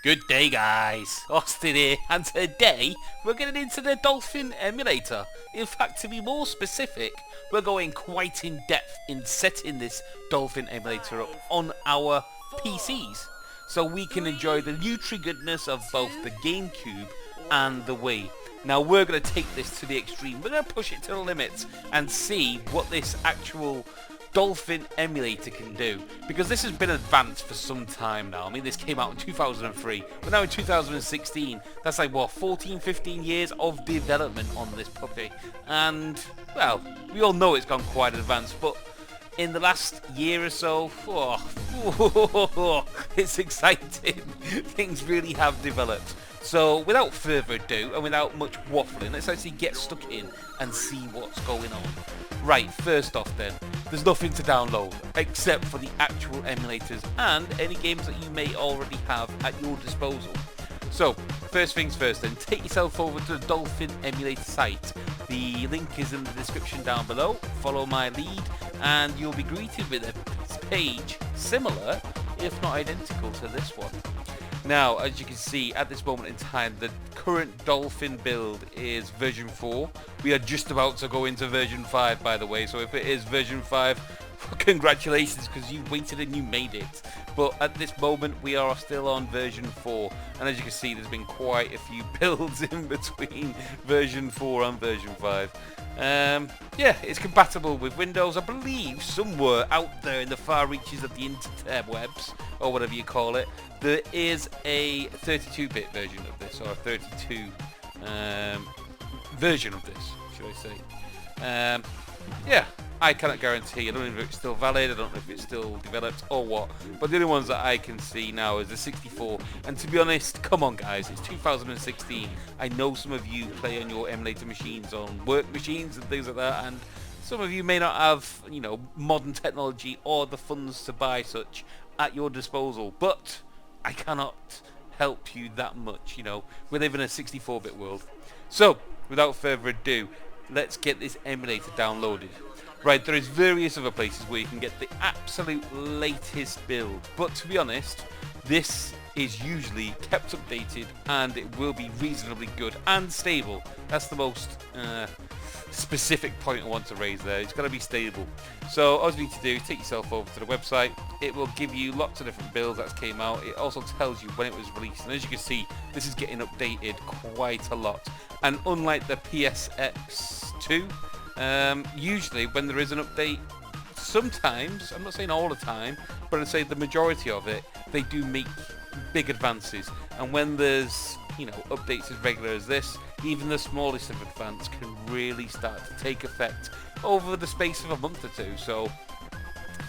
Good day guys, Austin here, and today we're getting into the Dolphin Emulator. In fact, to be more specific, we're going quite in depth in setting this Dolphin Emulator up on our PCs, so we can enjoy the nutri goodness of both the GameCube and the Wii. Now we're going to take this to the extreme, we're going to push it to the limits and see what this actual Dolphin Emulator can do, because this has been advanced for some time now. I mean, this came out in 2003, we're now in 2016, that's like what, 14-15 years of development on this puppy, and well, we all know it's gone quite advanced, but in the last year or so, it's exciting. Things really have developed. So without further ado and without much waffling, let's actually get stuck in and see what's going on. Right, first off then, there's nothing to download except for the actual emulators and any games that you may already have at your disposal. So, first things first then, take yourself over to the Dolphin Emulator site. The link is in the description down below. Follow my lead and you'll be greeted with a page similar, if not identical, to this one. Now, as you can see, at this moment in time, the current Dolphin build is version 4. We are just about to go into version 5, by the way, so if it is version 5, congratulations, because you waited and you made it. But at this moment, we are still on version 4, and as you can see, there's been quite a few builds in between version 4 and version 5. Yeah, it's compatible with Windows. I believe somewhere out there in the far reaches of the interwebs, or whatever you call it, there is a 32-bit version of this, or a 32 version of this, should I say. Yeah, I cannot guarantee. I don't know if it's still valid, I don't know if it's still developed or what, but the only ones that I can see now is the 64, and to be honest, come on guys, it's 2016. I know some of you play on your emulator machines, on work machines and things like that, and some of you may not have, you know, modern technology or the funds to buy such at your disposal, but I cannot help you that much, you know, we live in a 64-bit world. So, without further ado, let's get this emulator downloaded. Right, there is various other places where you can get the absolute latest build, but to be honest, this is usually kept updated and it will be reasonably good and stable. That's the most specific point I want to raise there. It's got to be stable. So all you need to do is take yourself over to the website. It will give you lots of different builds that came out. It also tells you when it was released, and as you can see, this is getting updated quite a lot. And unlike the PSX2, usually when there is an update, sometimes, I'm not saying all the time, but I'd say the majority of it, they do make big advances. And when there's, you know, updates as regular as this, even the smallest of advance can really start to take effect over the space of a month or two. So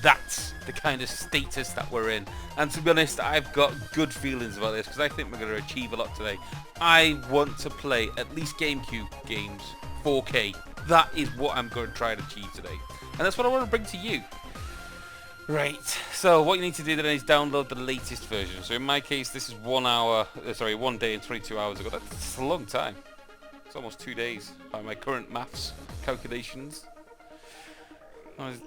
that's the kind of status that we're in, and to be honest, I've got good feelings about this because I think we're going to achieve a lot today. I want to play at least GameCube games 4K. That is what I'm going to try and achieve today, and that's what I want to bring to you. Right, so what you need to do then is download the latest version. So in my case, this is 1 day and 22 hours ago. That's a long time. It's almost 2 days by my current maths calculations.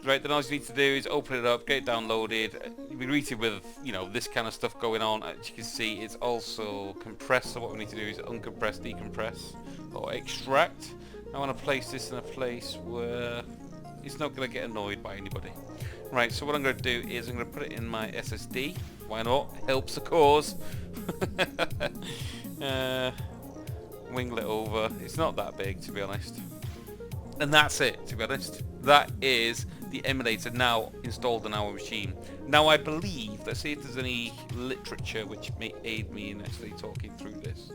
Right, then all you need to do is open it up, get it downloaded. You'll be greeted with, you know, this kind of stuff going on. As you can see, it's also compressed, so what we need to do is uncompress, decompress, or extract. I want to place this in a place where it's not going to get annoyed by anybody. Right, so what I'm going to do is I'm going to put it in my SSD. Why not? Helps the cause. Wingle it over. It's not that big, to be honest. And that's it, to be honest. That is the emulator now installed on our machine. Now I believe, let's see if there's any literature which may aid me in actually talking through this.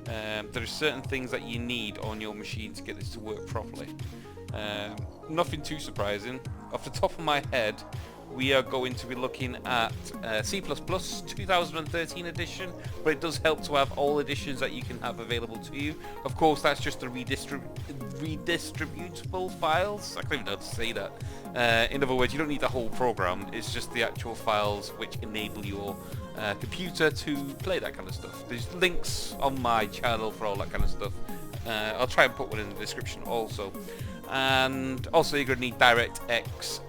There are certain things that you need on your machine to get this to work properly. Nothing too surprising. Off the top of my head, we are going to be looking at C++ 2013 edition, but it does help to have all editions that you can have available to you. Of course, that's just the redistributable files. I can't even know how to say that. In other words, you don't need the whole program. It's just the actual files which enable your computer to play that kind of stuff. There's links on my channel for all that kind of stuff. I'll try and put one in the description also. And also you're going to need DirectX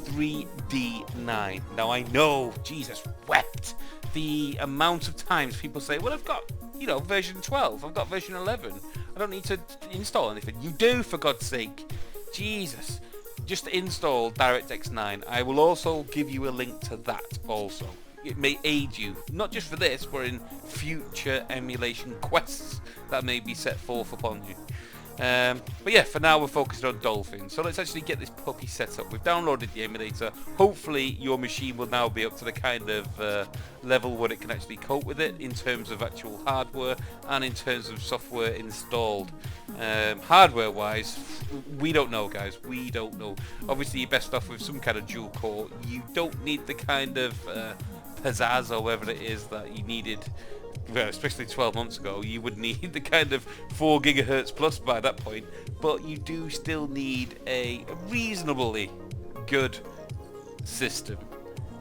3D9. Now I know, Jesus wept, the amount of times people say, well, I've got, you know, version 12, I've got version 11, I don't need to install anything. You do, for God's sake. Jesus. Just install DirectX 9. I will also give you a link to that also. It may aid you, not just for this, but in future emulation quests that may be set forth upon you. But yeah, for now we're focused on Dolphin. So let's actually get this puppy set up. We've downloaded the emulator. Hopefully your machine will now be up to the kind of level where it can actually cope with it in terms of actual hardware and in terms of software installed. Hardware wise, we don't know, guys. We don't know. Obviously you're best off with some kind of dual core. You don't need the kind of pizzazz or whatever it is that you needed. Well, especially 12 months ago, you would need the kind of 4 gigahertz plus by that point, but you do still need a reasonably good system.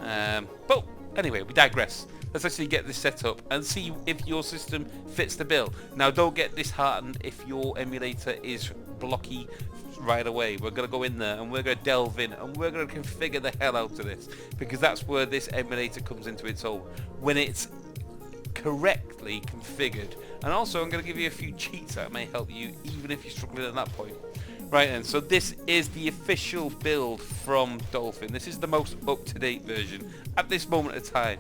But anyway, we digress. Let's actually get this set up and see if your system fits the bill. Now, don't get disheartened if your emulator is blocky right away. We're going to go in there and we're going to delve in and we're going to configure the hell out of this, because that's where this emulator comes into its own. When it's correctly configured. And also I'm going to give you a few cheats that may help you even if you're struggling at that point. Right then, so this is the official build from Dolphin. This is the most up-to-date version at this moment of time,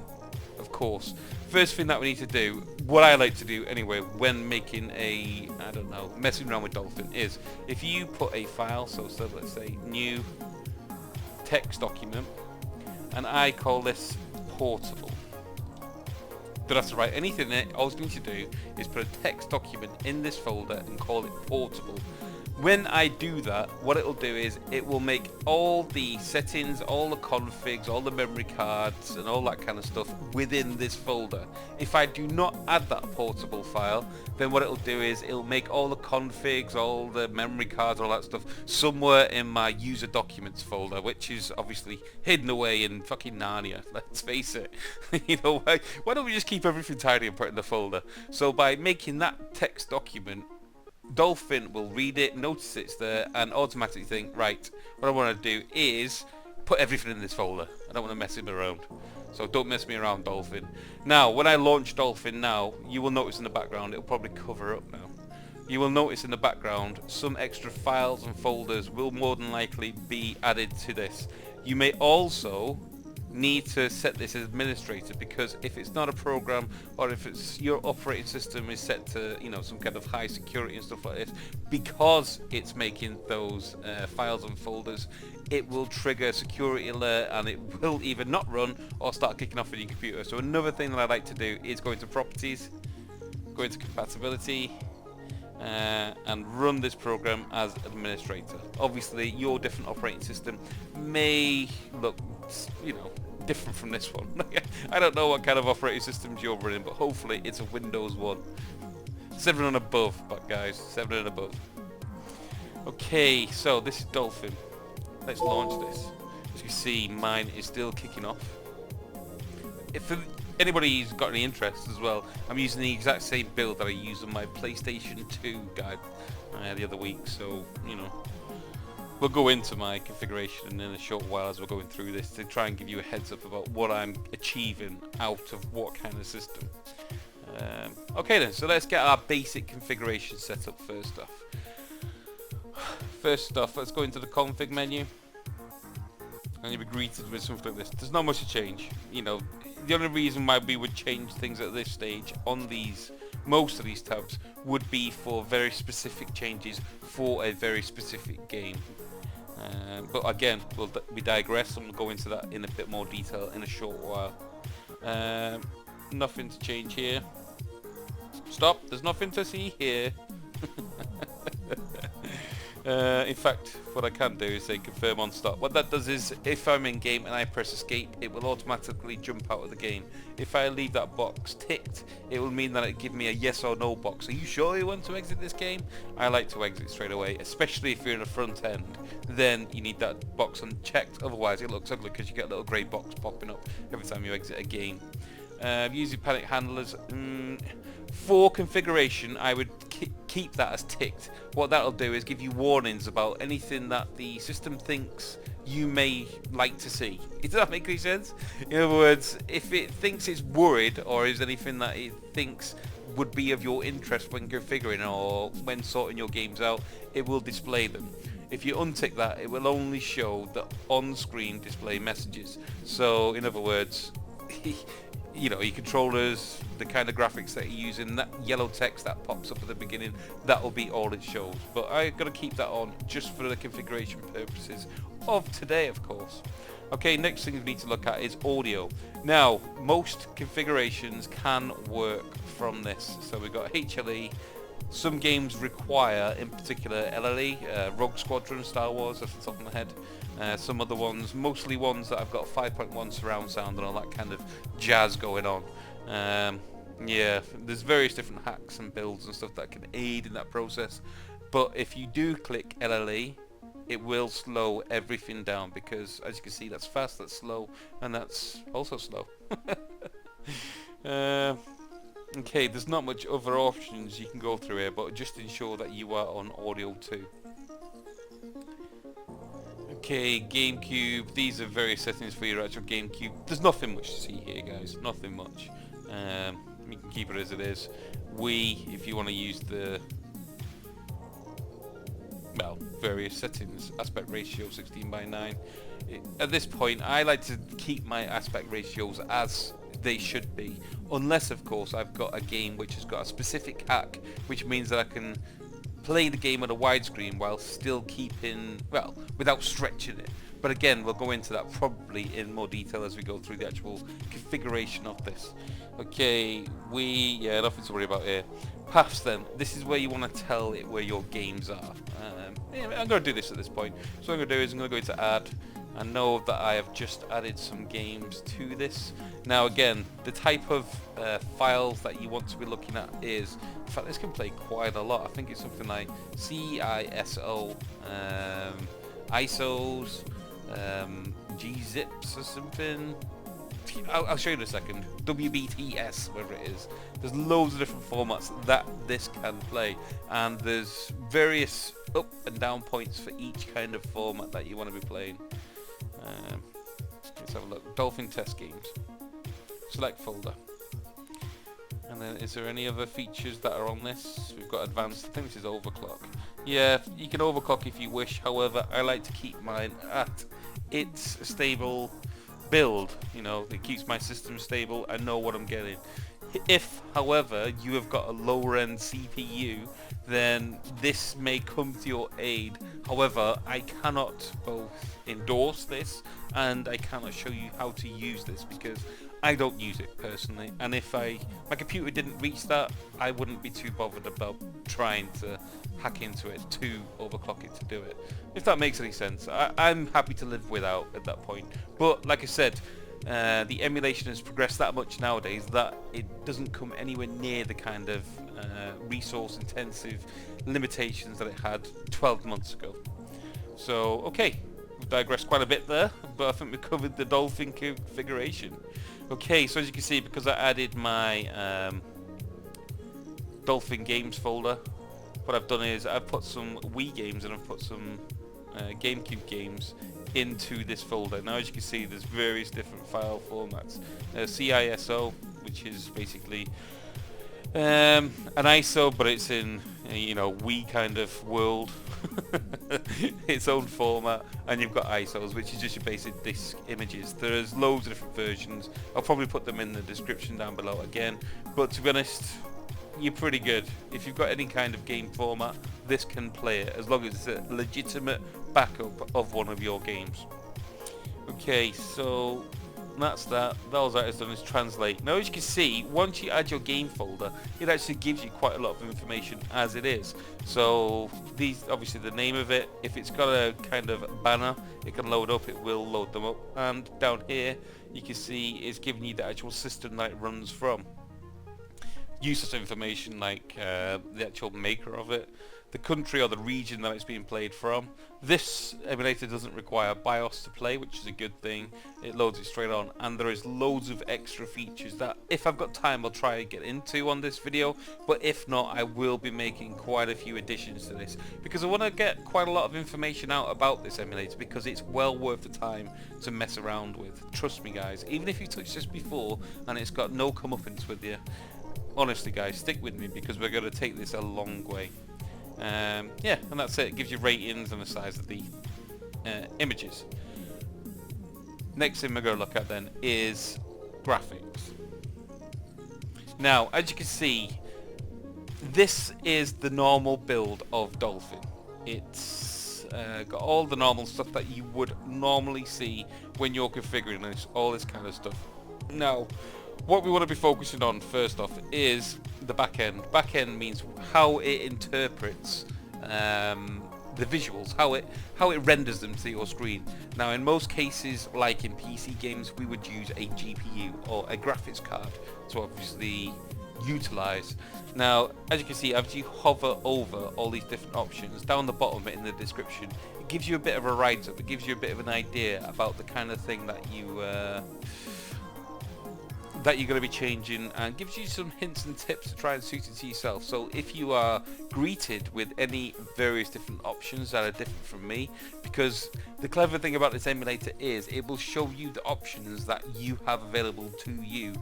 of course. First thing that we need to do, what I like to do anyway when making a, I don't know, messing around with Dolphin, is if you put a file, so let's say new text document, and I call this portable. Don't have to write anything in it. All you need to do is put a text document in this folder and call it portable. When I do that, what it'll do is it will make all the settings, all the configs, all the memory cards and all that kind of stuff within this folder. If I do not add that portable file, then what it'll do is it'll make all the configs, all the memory cards, all that stuff somewhere in my user documents folder, which is obviously hidden away in fucking Narnia, let's face it. You know, why don't we just keep everything tidy and put it in the folder? So by making that text document, Dolphin will read it, notice it's there, and automatically think, right, what I want to do is put everything in this folder. I don't want to mess him around. So don't mess me around, Dolphin. Now, when I launch Dolphin now, you will notice in the background, it'll probably cover up now. You will notice in the background, some extra files and folders will more than likely be added to this. You may also need to set this as administrator, because if it's not a program, or if it's your operating system is set to, you know, some kind of high security and stuff like this, because it's making those files and folders, it will trigger a security alert and it will either not run or start kicking off on your computer. So another thing that I like to do is go into properties, go into compatibility, and run this program as administrator. Obviously your different operating system may look, you know, different from this one. I don't know what kind of operating systems you're running, but hopefully it's a Windows 1. 7 and above, but guys, 7 and above. Okay, so this is Dolphin. Let's launch this. As you see, mine is still kicking off. If anybody's got any interest as well, I'm using the exact same build that I used on my PlayStation 2 guide the other week, so, you know, we'll go into my configuration in a short while as we're going through this to try and give you a heads up about what I'm achieving out of what kind of system. Okay then, so let's get our basic configuration set up first off. First off, let's go into the config menu. And you'll be greeted with something like this. There's not much to change. You know, the only reason why we would change things at this stage on these, most of these tabs, would be for very specific changes for a very specific game. But again, we digress and we'll go into that in a bit more detail in a short while. Nothing to change here. Stop, there's nothing to see here. In fact, what I can do is say confirm on stop. What that does is, if I'm in game and I press escape, it will automatically jump out of the game. If I leave that box ticked, it will mean that it give me a yes or no box. Are you sure you want to exit this game? I like to exit straight away, especially if you're in the front end. Then you need that box unchecked, otherwise it looks ugly because you get a little grey box popping up every time you exit a game. Using panic handlers. For configuration, I would keep that as ticked. What that'll do is give you warnings about anything that the system thinks you may like to see. Does that make any sense? In other words, if it thinks it's worried, or is anything that it thinks would be of your interest when configuring or when sorting your games out, it will display them. If you untick that, it will only show the on-screen display messages. So, in other words, you know, your controllers, the kind of graphics that you're using, that yellow text that pops up at the beginning, that will be all it shows. But I've got to keep that on just for the configuration purposes of today, of course. Okay, next thing we need to look at is audio. Now, most configurations can work from this. So we've got HLE. Some games require, in particular, LLE, Rogue Squadron, Star Wars, off the top of my head. Some other ones, mostly ones that I've got 5.1 surround sound and all that kind of jazz going on. Yeah, there's various different hacks and builds and stuff that can aid in that process. But if you do click LLE, it will slow everything down because, as you can see, that's fast, that's slow, and that's also slow. Okay, there's not much other options you can go through here, but just ensure that you are on audio too. Okay, GameCube, these are various settings for your actual GameCube. There's nothing much to see here, guys, nothing much. You can keep it as it is. Wii, if you want to use the, well, various settings, aspect ratio 16:9. At this point, I like to keep my aspect ratios as they should be, unless of course I've got a game which has got a specific hack, which means that I can play the game at a widescreen while still keeping, well, without stretching it. But again, we'll go into that probably in more detail as we go through the actual configuration of this. Okay, yeah, nothing to worry about here. Paths then, this is where you want to tell it where your games are. Yeah, I'm going to do this at this point. So what I'm going to do is I'm going to go into add. I know that I have just added some games to this. Now again, the type of files that you want to be looking at is, in fact this can play quite a lot. I think it's something like CISO, ISOs, gzips or something. I'll show you in a second. WBTS, whatever it is. There's loads of different formats that this can play, and there's various up and down points for each kind of format that you want to be playing. Let's have a look. Dolphin test games. Select folder. And then is there any other features that are on this? We've got advanced. I think this is overclock. Yeah, you can overclock if you wish. However, I like to keep mine at its stable build. You know, it keeps my system stable. I know what I'm getting. If, however, you have got a lower end CPU, then this may come to your aid. However, I cannot both endorse this and I cannot show you how to use this because I don't use it personally, and if my computer didn't reach that, I wouldn't be too bothered about trying to hack into it to overclock it to do it. If that makes any sense, I'm happy to live without at that point. But like I said, the emulation has progressed that much nowadays that it doesn't come anywhere near the kind of resource intensive limitations that it had 12 months ago. So okay, we've digressed quite a bit there, but I think we covered the Dolphin configuration. Okay, so as you can see, because I added my Dolphin games folder, what I've done is I've put some Wii games and I've put some GameCube games into this folder. Now as you can see, there's various different file formats. CISO, which is basically an ISO, but it's in, you know, Wii kind of world, its own format, and you've got ISOs, which is just your basic disk images. There's loads of different versions. I'll probably put them in the description down below again, but to be honest, you're pretty good. If you've got any kind of game format, this can play it, as long as it's a legitimate backup of one of your games. Okay, so that's that. All that is done is translate. Now as you can see, once you add your game folder, it actually gives you quite a lot of information as it is. So these, obviously the name of it, if it's got a kind of banner it can load up, it will load them up, and down here you can see it's giving you the actual system that it runs from. Useless information like the actual maker of it, the country or the region that it's being played from. This emulator doesn't require BIOS to play, which is a good thing. It loads it straight on, and there is loads of extra features that if I've got time I'll try and get into on this video, but if not I will be making quite a few additions to this because I want to get quite a lot of information out about this emulator because it's well worth the time to mess around with. Trust me guys, even if you touched this before and it's got no comeuppance with you, honestly guys, stick with me because we're going to take this a long way. Yeah, and that's it. It gives you ratings and the size of the images. Next thing we're going to look at then is graphics. Now, as you can see, this is the normal build of Dolphin. It's got all the normal stuff that you would normally see when you're configuring this, all this kind of stuff. Now, what we want to be focusing on first off is the back end. Back end means how it interprets the visuals, how it renders them to your screen. Now in most cases, like in PC games, we would use a GPU or a graphics card to obviously utilize. Now as you can see, as you hover over all these different options down the bottom in the description, it gives you a bit of a write-up, it gives you a bit of an idea about the kind of thing that you're going to be changing, and gives you some hints and tips to try and suit it to yourself. So if you are greeted with any various different options that are different from me, because the clever thing about this emulator is it will show you the options that you have available to you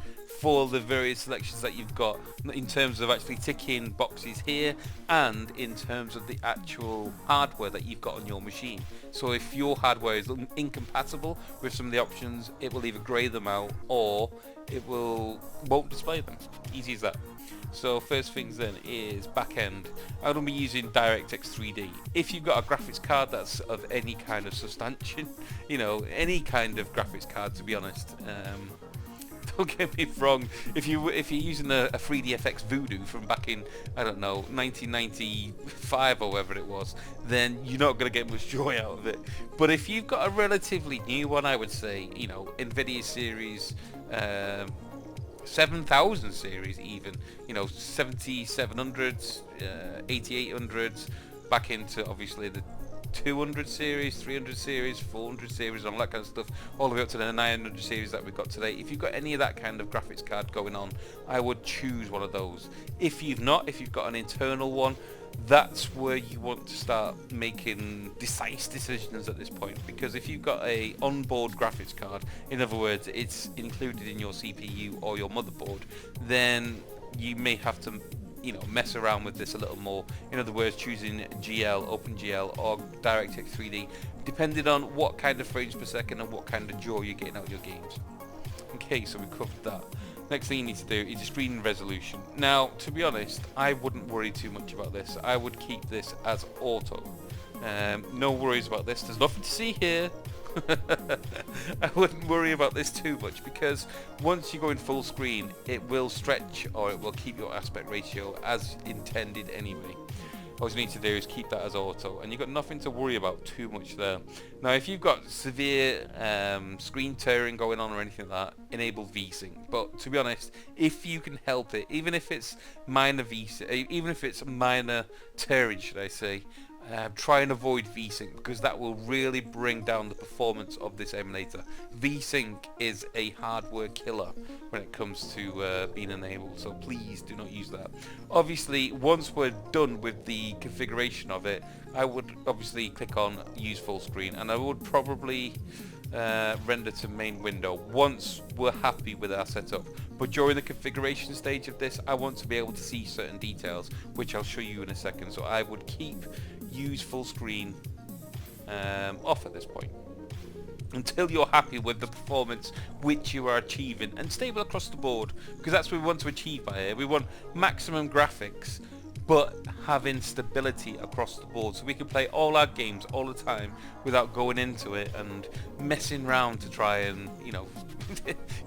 for the various selections that you've got in terms of actually ticking boxes here and in terms of the actual hardware that you've got on your machine. So if your hardware is incompatible with some of the options, it will either grey them out or it won't display them. Easy as that. So first things then is back end. I'm going to be using DirectX 3D. If you've got a graphics card that's of any kind of substantiation, you know, any kind of graphics card, to be honest, don't get me wrong, if you're using a 3DFX Voodoo from back in, I don't know, 1995 or whatever it was, then you're not going to get much joy out of it. But if you've got a relatively new one, I would say, you know, NVIDIA series 7000 series even, you know, 7700s, 8800s, back into obviously the 200 series, 300 series, 400 series, all that kind of stuff, all the way up to the 900 series that we've got today. If you've got any of that kind of graphics card going on, I would choose one of those. If you've not, if you've got an internal one, that's where you want to start making decisive decisions at this point, because if you've got a onboard graphics card, in other words it's included in your CPU or your motherboard, then you may have to, you know, mess around with this a little more. In other words, choosing GL, OpenGL or DirectX 3D, depending on what kind of frames per second and what kind of joy you're getting out of your games. Okay, so we covered that. Next thing you need to do is your screen resolution. Now, to be honest, I wouldn't worry too much about this. I would keep this as auto. No worries about this. There's nothing to see here. I wouldn't worry about this too much, because once you go in full screen, it will stretch or it will keep your aspect ratio as intended anyway. All you need to do is keep that as auto, and you've got nothing to worry about too much there. Now if you've got severe screen tearing going on or anything like that, enable VSync. But to be honest, if you can help it, even if it's minor VSync, even if it's minor tearing should I say, try and avoid VSync, because that will really bring down the performance of this emulator. VSync is a hardware killer when it comes to being enabled, so please do not use that. Obviously, once we're done with the configuration of it, I would obviously click on use full screen, and I would probably render to main window once we're happy with our setup. But during the configuration stage of this, I want to be able to see certain details, which I'll show you in a second. So I would keep use full screen off at this point until you're happy with the performance which you are achieving, and stable across the board, because that's what we want to achieve by here. We want maximum graphics but having stability across the board, so we can play all our games all the time without going into it and messing around to try and, you know,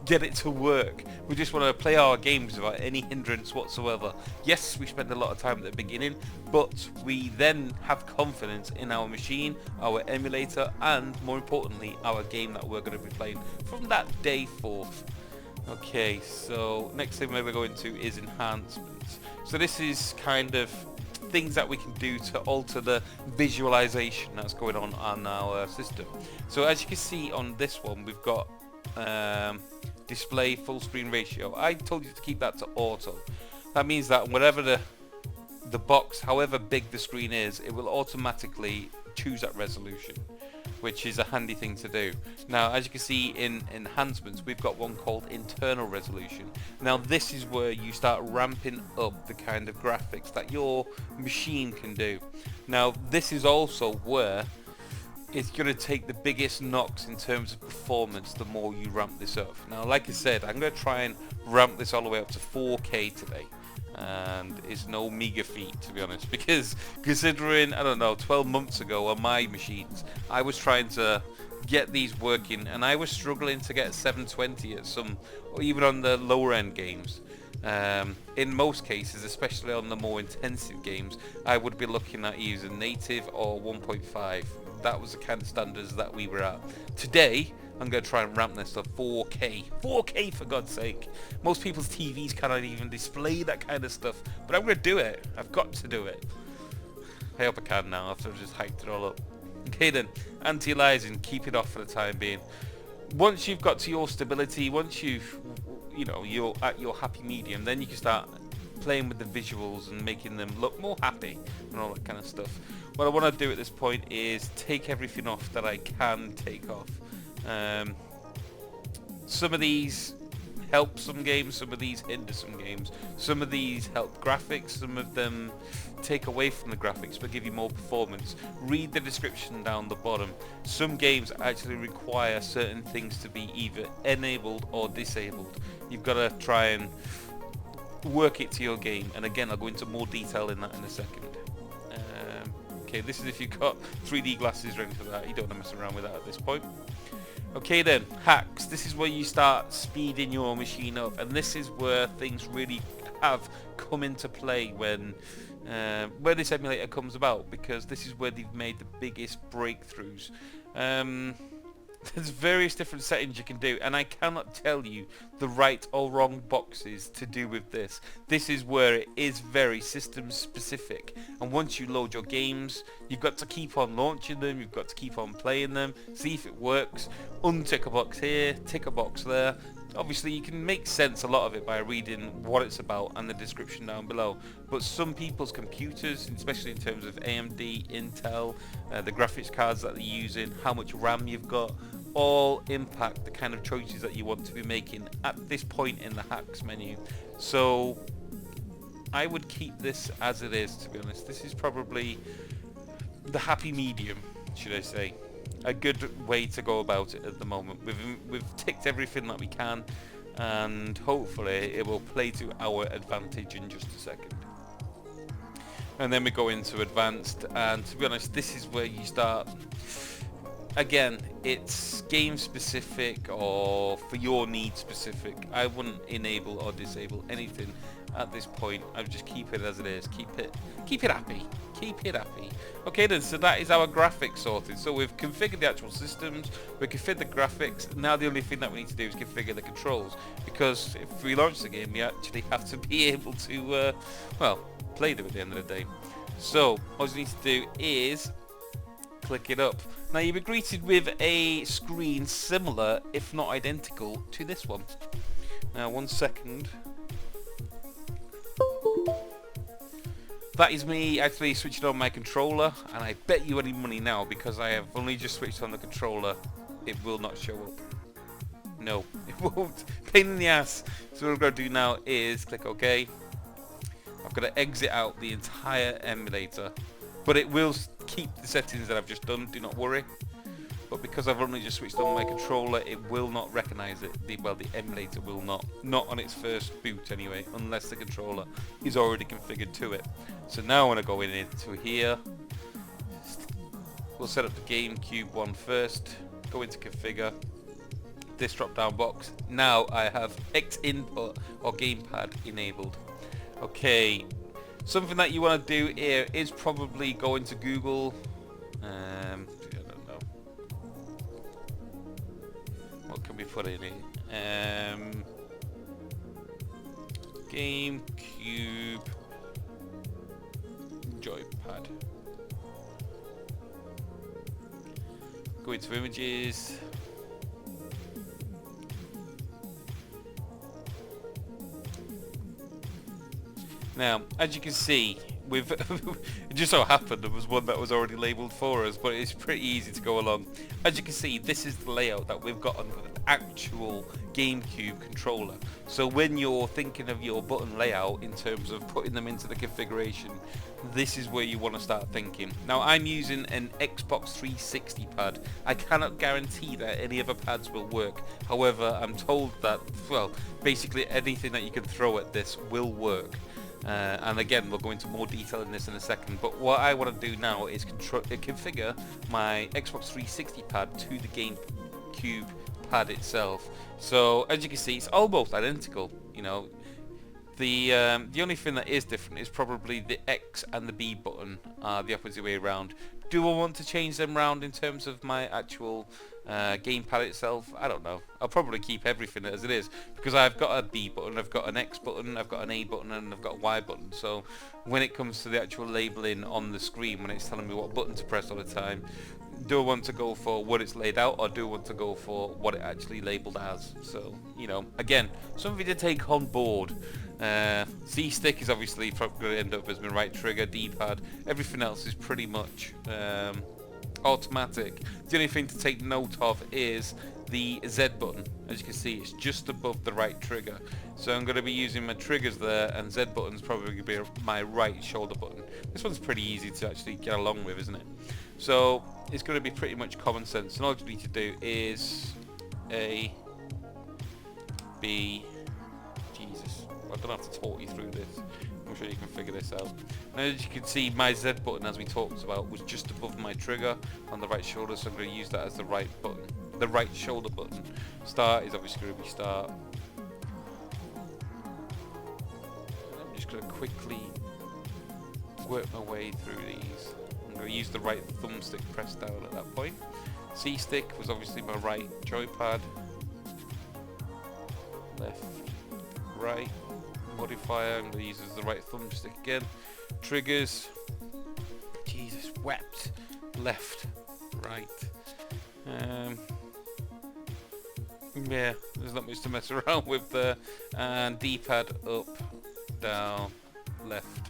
get it to work. We just want to play our games without any hindrance whatsoever. Yes, we spend a lot of time at the beginning, but we then have confidence in our machine, our emulator, and more importantly, our game that we're going to be playing from that day forth. Okay, so next thing we're going to is enhancements. So this is kind of things that we can do to alter the visualization that's going on our system. So as you can see on this one, we've got display full screen ratio. I told you to keep that to auto. That means that whatever the box, however big the screen is, it will automatically choose that resolution, which is a handy thing to do. Now, as you can see in enhancements, we've got one called internal resolution. Now, this is where you start ramping up the kind of graphics that your machine can do. Now, this is also where it's going to take the biggest knocks in terms of performance the more you ramp this up. Now, like I said, I'm going to try and ramp this all the way up to 4K today. And it's no meager feat, to be honest, because considering, I don't know, 12 months ago on my machines, I was trying to get these working and I was struggling to get 720 at some, or even on the lower end games. In most cases, especially on the more intensive games, I would be looking at either native or 1.5. That was the kind of standards that we were at. Today, I'm going to try and ramp this to 4K. 4K, for God's sake. Most people's TVs cannot even display that kind of stuff. But I'm going to do it. I've got to do it. I hope I can now after I've just hyped it all up. Okay then, anti-aliasing, keep it off for the time being. Once you've got to your stability, once you're at your happy medium, then you can start playing with the visuals and making them look more happy and all that kind of stuff. What I want to do at this point is take everything off that I can take off. Some of these help some games, some of these hinder some games, some of these help graphics, some of them take away from the graphics but give you more performance. Read the description down the bottom. Some games actually require certain things to be either enabled or disabled. You've got to try and work it to your game, and again I'll go into more detail in that in a second. Okay, this is if you've got 3D glasses or anything like that. You don't want to mess around with that at this point. Okay then, hacks. This is where you start speeding your machine up, and this is where things really have come into play when this emulator comes about, because this is where they've made the biggest breakthroughs. There's various different settings you can do, and I cannot tell you the right or wrong boxes to do with this. This is where it is very system specific, and once you load your games, you've got to keep on launching them, you've got to keep on playing them, see if it works, untick a box here, tick a box there. Obviously you can make sense a lot of it by reading what it's about and the description down below, but some people's computers, especially in terms of AMD, Intel, the graphics cards that they're using, how much RAM you've got, all impact the kind of choices that you want to be making at this point in the hacks menu. So I would keep this as it is, to be honest. This is probably the happy medium, should I say. A good way to go about it at the moment. We've ticked everything that we can, and hopefully it will play to our advantage in just a second. And then we go into advanced, and to be honest, this is where you start. Again, it's game specific or for your needs specific. I wouldn't enable or disable anything at this point. I would just keep it as it is. Keep it happy. Keep it happy. Okay then, so that is our graphics sorted. So we've configured the actual systems, we configured the graphics. Now the only thing that we need to do is configure the controls, because if we launch the game, we actually have to be able to, well, play them at the end of the day. So all you need to do is click it up. Now you'll be greeted with a screen similar, if not identical, to this one. Now 1 second. That is me actually switching on my controller, and I bet you any money now, because I have only just switched on the controller, it will not show up. No, it won't. Pain in the ass. So what I'm going to do now is click OK. I've got to exit out the entire emulator, but it will keep the settings that I've just done, do not worry. But because I've only just switched on my controller, it will not recognize it. The emulator will not on its first boot anyway, unless the controller is already configured to it. So now I want to go into here. We'll set up the GameCube one first. Go into configure. This drop down box. Now I have X input or gamepad enabled. Okay. Something that you want to do here is probably go into Google. I don't know. What can we put in here? GameCube go into images. Now, as you can see, we've it just so happened there was one that was already labelled for us, but it's pretty easy to go along. As you can see, this is the layout that we've got on the actual GameCube controller. So when you're thinking of your button layout in terms of putting them into the configuration, this is where you want to start thinking. Now, I'm using an Xbox 360 pad. I cannot guarantee that any other pads will work. However, I'm told that, well, basically anything that you can throw at this will work. And again, we'll go into more detail in this in a second, but what I want to do now is configure my Xbox 360 pad to the GameCube pad itself. So as you can see, it's almost identical. You know, the only thing that is different is probably the X and the B button are the opposite way around. Do I want to change them around in terms of my actual gamepad itself? I don't know. I'll probably keep everything as it is, because I've got a B button, I've got an X button, I've got an A button, and I've got a Y button. So when it comes to the actual labeling on the screen, when it's telling me what button to press all the time, do I want to go for what it's laid out, or do I want to go for what it actually labeled as? So, you know, again, something to take on board. C-stick is obviously probably going to end up as my right trigger, D-pad. Everything else is pretty much automatic. The only thing to take note of is the Z button. As you can see, it's just above the right trigger. So I'm going to be using my triggers there, and Z button's probably going to be my right shoulder button. This one's pretty easy to actually get along with, isn't it? So it's going to be pretty much common sense. And all you need to do is A, B, Jesus, I don't have to talk you through this. I'm sure you can figure this out. Now, as you can see, my Z button, as we talked about, was just above my trigger on the right shoulder, so I'm going to use that as the right button, the right shoulder button. Start is obviously going to be start. And I'm just going to quickly work my way through these. I'm going to use the right thumbstick pressed down at that point. C stick was obviously my right joypad. Left, right. Modifier, I'm going to use as the right thumbstick again. Triggers, Jesus wept, left, right. Yeah, there's not much to mess around with there. And D-pad up, down, left,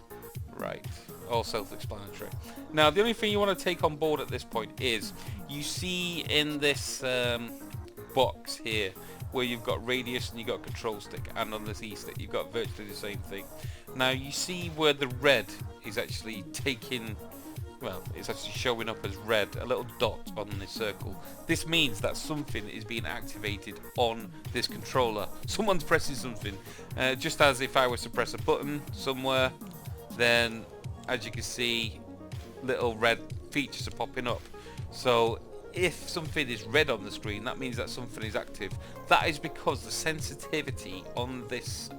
right. All self-explanatory. Now, the only thing you want to take on board at this point is you see in this box here, where you've got radius and you've got control stick, and on the Z stick you've got virtually the same thing. Now you see where the red is actually taking, well, it's actually showing up as red, a little dot on this circle. This means that something is being activated on this controller. Someone's pressing something, just as if I was to press a button somewhere, then as you can see, little red features are popping up. So if something is red on the screen, that means that something is active. That is because the sensitivity on this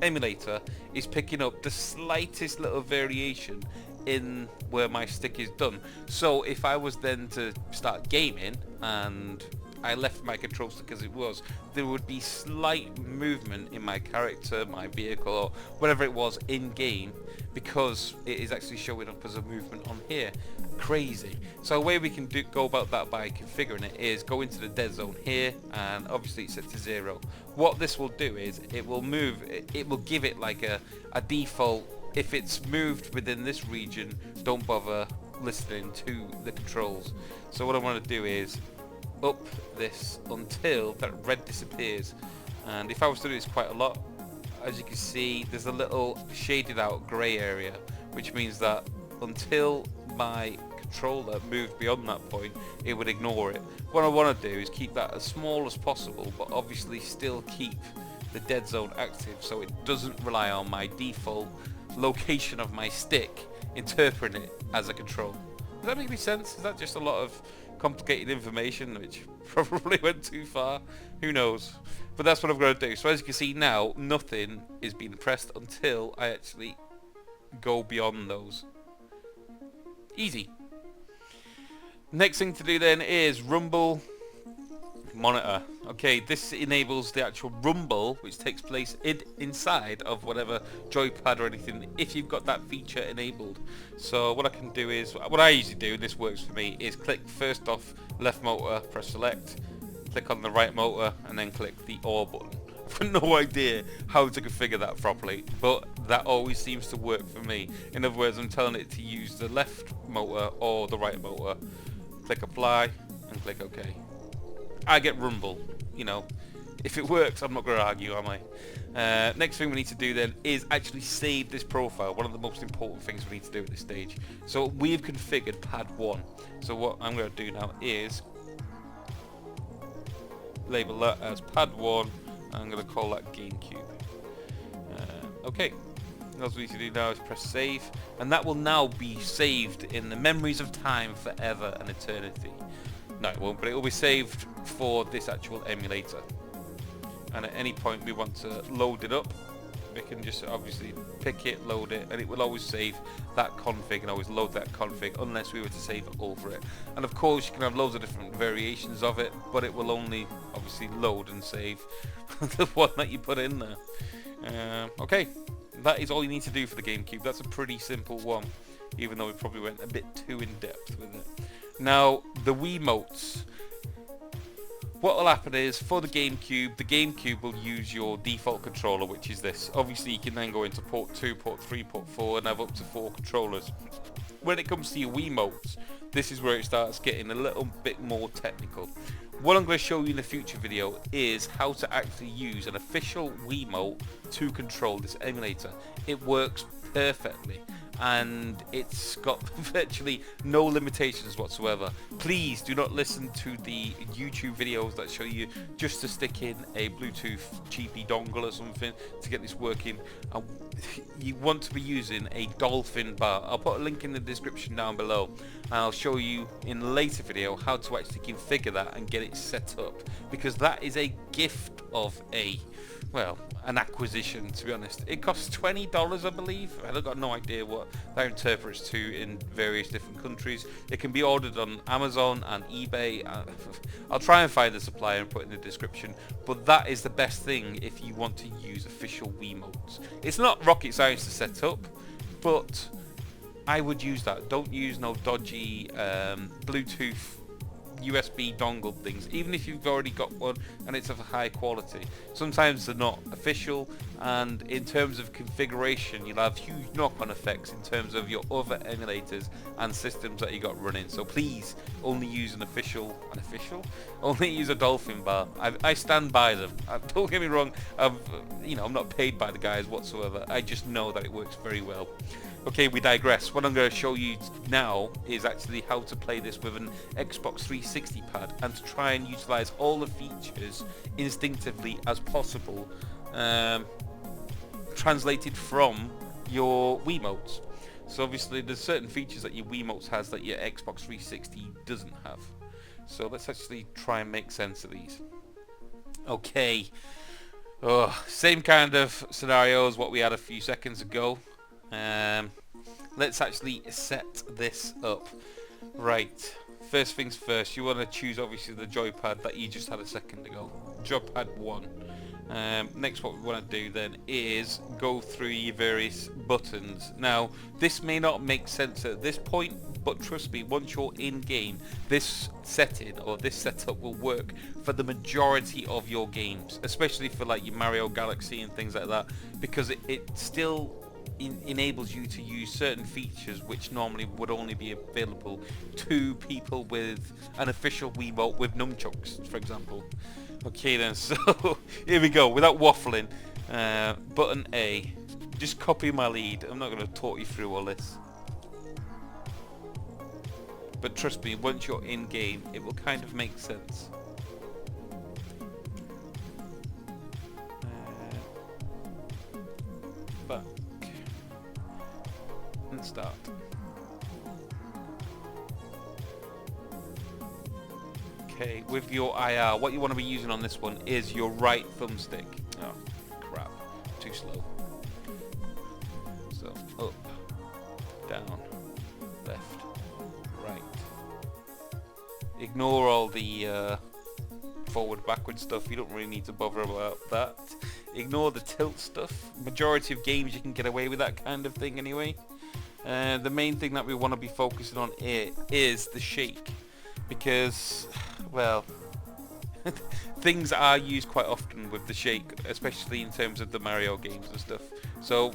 emulator is picking up the slightest little variation in where my stick is done. So if I was then to start gaming and I left my control stick as it was, there would be slight movement in my character, my vehicle, or whatever it was in game, because it is actually showing up as a movement on here. Crazy. So a way we can go about that by configuring it is go into the dead zone here, and obviously it's set to 0. What this will do is it will move, it will give it like a default. If it's moved within this region, don't bother listening to the controls. So what I want to do is up this until that red disappears, and if I was to do this quite a lot, as you can see, there's a little shaded out grey area, which means that until my controller moved beyond that point, it would ignore it. What I want to do is keep that as small as possible, but obviously still keep the dead zone active, so it doesn't rely on my default location of my stick interpreting it as a control. Does that make any sense? Is that just a lot of complicated information which probably went too far? Who knows? But that's what I'm going to do. So as you can see now, nothing is being pressed until I actually go beyond those. Easy. Next thing to do then is rumble monitor. Okay, this enables the actual rumble, which takes place inside of whatever joypad or anything, if you've got that feature enabled. So what I can do is, what I usually do, this works for me, is click first off left motor, press select, click on the right motor, and then click the OR button. I've got no idea how to configure that properly, but that always seems to work for me. In other words, I'm telling it to use the left motor or the right motor. Click apply and click OK. I get rumble, you know. If it works, I'm not going to argue, am I? Next thing we need to do then is actually save this profile. One of the most important things we need to do at this stage. So we've configured pad 1. So what I'm going to do now is label that as pad 1. I'm going to call that GameCube. Okay. All we need to do now is press save, and that will now be saved in the memories of time forever and eternity. No, it won't, but it will be saved for this actual emulator. And at any point we want to load it up, we can just obviously pick it, load it, and it will always save that config and always load that config unless we were to save it over it. And of course you can have loads of different variations of it, but it will only obviously load and save the one that you put in there. Okay, that is all you need to do for the GameCube. That's a pretty simple one, even though we probably went a bit too in depth with it. Now, the WiiMotes. What will happen is, for the GameCube will use your default controller, which is this. Obviously, you can then go into port 2, port 3, port 4, and have up to 4 controllers. When it comes to your WiiMotes, this is where it starts getting a little bit more technical. What I'm going to show you in a future video is how to actually use an official WiiMote to control this emulator. It works perfectly, and it's got virtually no limitations whatsoever. Please do not listen to the YouTube videos that show you just to stick in a Bluetooth cheapy dongle or something to get this working. You want to be using a DolphinBar. I'll put a link in the description down below, and I'll show you in a later video how to actually configure that and get it set up, because that is a gift of an acquisition, to be honest. It costs $20, I believe. I've got no idea what that interprets to in various different countries. It can be ordered on Amazon and eBay. I'll try and find the supplier and put it in the description, but that is the best thing if you want to use official WiiMotes. It's not rocket science to set up, but I would use that. Don't use no dodgy Bluetooth USB dongle things, even if you've already got one and it's of a high quality. Sometimes they're not official, and in terms of configuration you'll have huge knock-on effects in terms of your other emulators and systems that you got running. So please only use only use a DolphinBar. I stand by them. Don't get me wrong, I'm not paid by the guys whatsoever. I just know that it works very well. Okay, we digress. What I'm going to show you now is actually how to play this with an Xbox 360 pad, and to try and utilize all the features instinctively as possible, translated from your WiiMotes. So obviously there's certain features that your WiiMotes has that your Xbox 360 doesn't have. So let's actually try and make sense of these. Okay, same kind of scenario as what we had a few seconds ago. Let's actually set this up. Right, first things first, you want to choose obviously the joypad that you just had a second ago, joypad 1. Next, what we want to do then is go through your various buttons. Now, this may not make sense at this point, but trust me, once you're in game, this setting or this setup will work for the majority of your games, especially for like your Mario Galaxy and things like that, because it still enables you to use certain features which normally would only be available to people with an official WiiMote with nunchucks, for example. Okay then, so here we go, without waffling. Button A, just copy my lead. I'm not going to talk you through all this, but trust me, once you're in game it will kind of make sense. Back and start. Okay, with your IR, what you want to be using on this one is your right thumbstick. Oh, crap. Too slow. So, up, down, left, right. Ignore all the forward, backward stuff. You don't really need to bother about that. Ignore the tilt stuff. Majority of games you can get away with that kind of thing anyway. The main thing that we want to be focusing on here is the shake, because, well, things are used quite often with the shake, especially in terms of the Mario games and stuff. So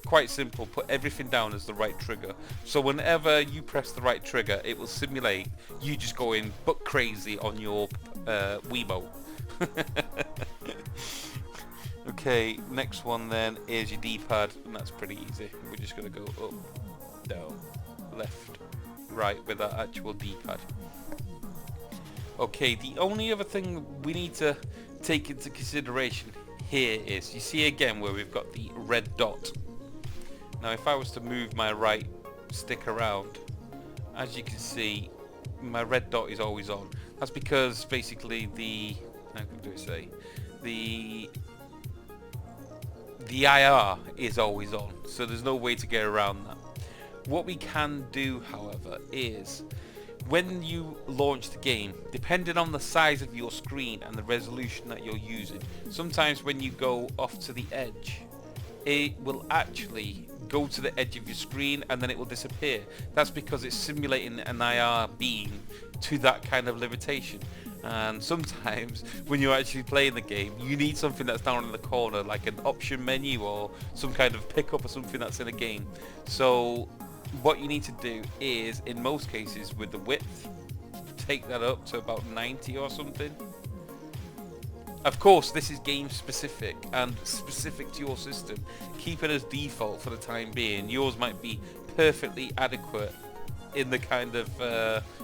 quite simple, put everything down as the right trigger. So whenever you press the right trigger, it will simulate you just going buck crazy on your Wiimote. Okay, next one then is your D-pad, and that's pretty easy. We're just going to go up, down, left, right with that actual D-pad. Okay, the only other thing we need to take into consideration here is, you see again where we've got the red dot. Now if I was to move my right stick around, as you can see, my red dot is always on. That's because basically how do I say, the IR is always on, so there's no way to get around that. What we can do, however, is when you launch the game, depending on the size of your screen and the resolution that you're using, sometimes when you go off to the edge, it will actually go to the edge of your screen and then it will disappear. That's because it's simulating an IR beam to that kind of limitation. And sometimes when you're actually playing the game, you need something that's down in the corner, like an option menu or some kind of pickup or something that's in a game. So what you need to do is, in most cases with the width, take that up to about 90 or something. Of course, this is game specific and specific to your system. Keep it as default for the time being. Yours might be perfectly adequate in the kind of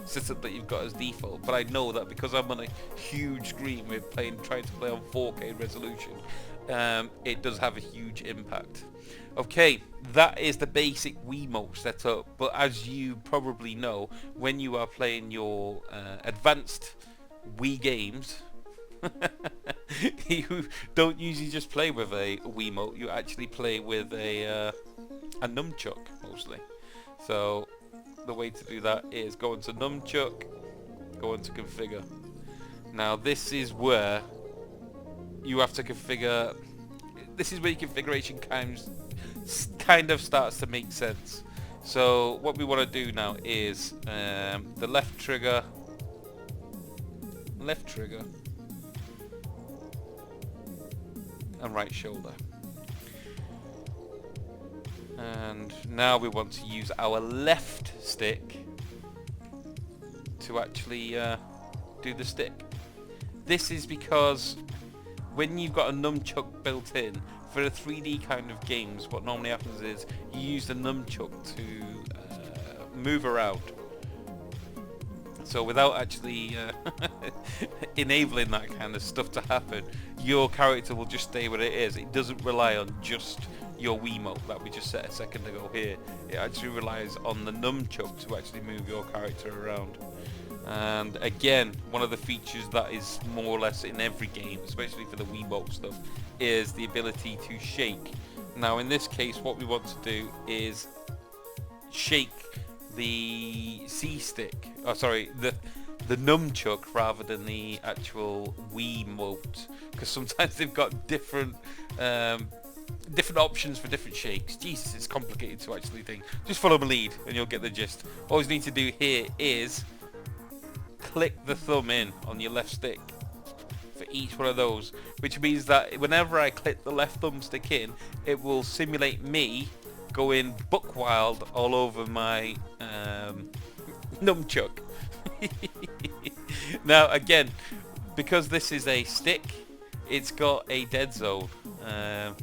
setup that you've got as default, but I know that because I'm on a huge screen with trying to play on 4K resolution, it does have a huge impact. Okay, that is the basic Wiimote setup, but as you probably know, when you are playing your advanced Wii games, you don't usually just play with a Wiimote, you actually play with a nunchuck mostly. So the way to do that is go into nunchuck, go into configure. Now this is where you have to configure, this is where your configuration kind of starts to make sense. So what we want to do now is the left trigger, and right shoulder. And now we want to use our left stick to actually do the stick. This is because when you've got a nunchuck built in, for the 3D kind of games, what normally happens is you use the nunchuck to move around. So without actually enabling that kind of stuff to happen, your character will just stay where it is. It doesn't rely on just your Wiimote that we just set a second ago here. It actually relies on the nunchuck to actually move your character around. And again, one of the features that is more or less in every game, especially for the Wiimote stuff, is the ability to shake. Now in this case, what we want to do is shake the C stick, oh sorry, the nunchuck rather than the actual Wiimote, because sometimes they've got different options for different shakes. Jesus, it's complicated to actually think. Just follow my lead and you'll get the gist. All you need to do here is click the thumb in on your left stick for each one of those, which means that whenever I click the left thumbstick in, it will simulate me going buck wild all over my nunchuck. Now again, because this is a stick, it's got a dead zone.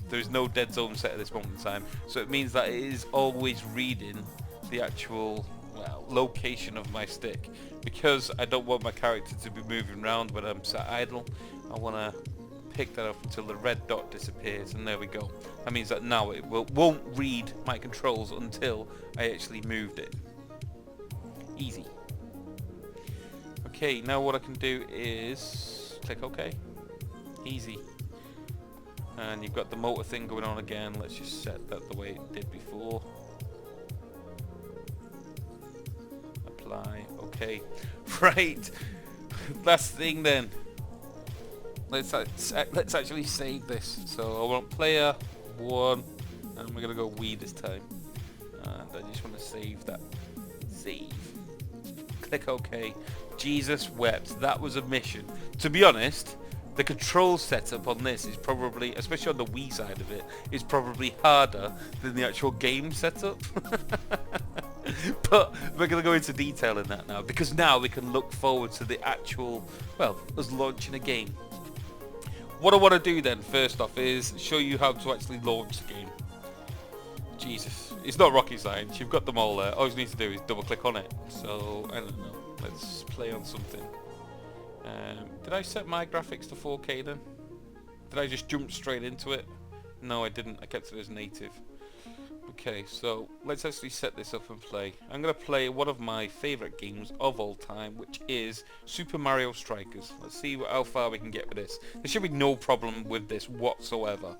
There's no dead zone set at this moment in time, so it means that it is always reading the actual location of my stick. Because I don't want my character to be moving around when I'm sat idle, I want to pick that up until the red dot disappears, and there we go. That means that now it won't read my controls until I actually moved it. Easy. Okay, now what I can do is click OK. Easy. And you've got the motor thing going on again. Let's just set that the way it did before. Apply. Okay. Right. Last thing then. let's actually save this. So I want player 1, and we're gonna go Wii this time. And I just want to save that. Save. Click OK. Jesus wept. That was a mission. To be honest, the control setup on this is probably, especially on the Wii side of it, is probably harder than the actual game setup. But we're going to go into detail in that now, because now we can look forward to the actual, well, us launching a game. What I want to do then, first off, is show you how to actually launch the game. Jesus, it's not rocket science. You've got them all there. All you need to do is double click on it. So, I don't know. Let's play on something. Did I set my graphics to 4K then? Did I just jump straight into it? No, I didn't. I kept it as native. Okay, so let's actually set this up and play. I'm going to play one of my favourite games of all time, which is Super Mario Strikers. Let's see how far we can get with this. There should be no problem with this whatsoever.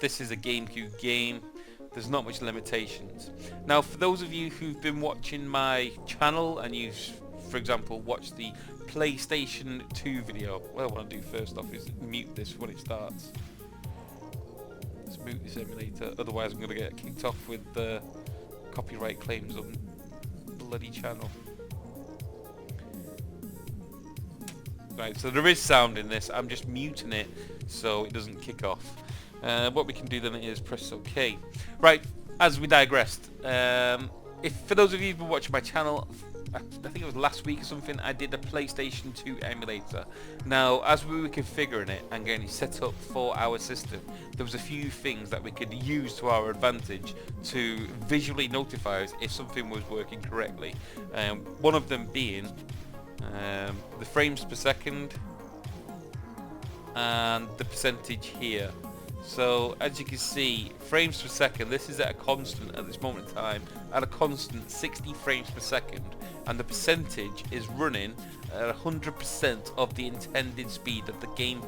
This is a GameCube game. There's not much limitations. Now, for those of you who've been watching my channel and you've, for example, watched the PlayStation 2 video, what I want to do first off is mute this when it starts. Let's mute this emulator, otherwise I'm going to get kicked off with the copyright claims on the bloody channel. Right, so there is sound in this. I'm just muting it so it doesn't kick off. What we can do then is press OK. Right, as we digressed, if for those of you who've been watching my channel, I think it was last week or something, I did a PlayStation 2 emulator. Now, as we were configuring it and getting it set up for our system, there was a few things that we could use to our advantage to visually notify us if something was working correctly. One of them being the frames per second and the percentage here. So as you can see, frames per second, this is at a constant at this moment in time, at a constant 60 frames per second, and the percentage is running at 100% of the intended speed of the game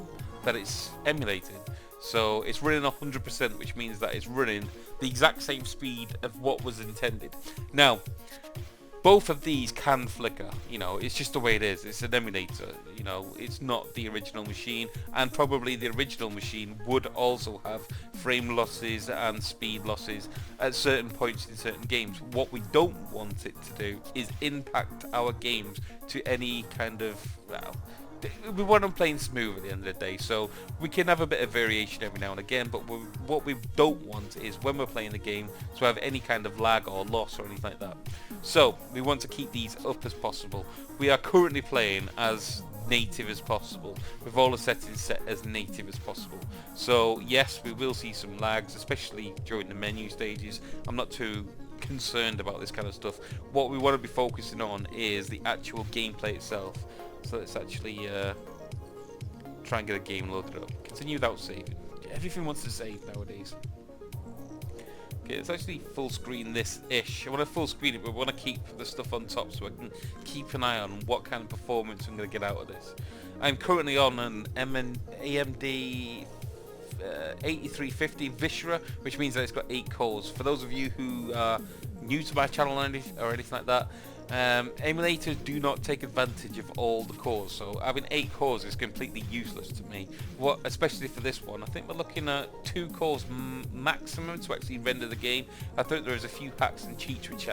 that it's emulated. So it's running 100%, which means that it's running the exact same speed of what was intended. Now, both of these can flicker, you know, it's just the way it is. It's an emulator, you know, it's not the original machine, and probably the original machine would also have frame losses and speed losses at certain points in certain games. What we don't want it to do is impact our games to any kind of, well, we want them playing smooth at the end of the day, so we can have a bit of variation every now and again, but what we don't want is when we're playing the game to have any kind of lag or loss or anything like that. So we want to keep these up as possible. We are currently playing as native as possible, with all the settings set as native as possible. So yes, we will see some lags, especially during the menu stages. I'm not too concerned about this kind of stuff. What we want to be focusing on is the actual gameplay itself. So let's actually try and get a game loaded up. Continue without saving. Everything wants to save nowadays. Okay, let's actually full screen this-ish. I want to full screen it, but we want to keep the stuff on top so I can keep an eye on what kind of performance I'm going to get out of this. I'm currently on an AMD 8350 Viscera, which means that it's got 8 cores. For those of you who are new to my channel or anything like that, emulators do not take advantage of all the cores, so having 8 cores is completely useless to me. Especially for this one, I think we're looking at 2 cores maximum to actually render the game. I think there is a few hacks and cheats which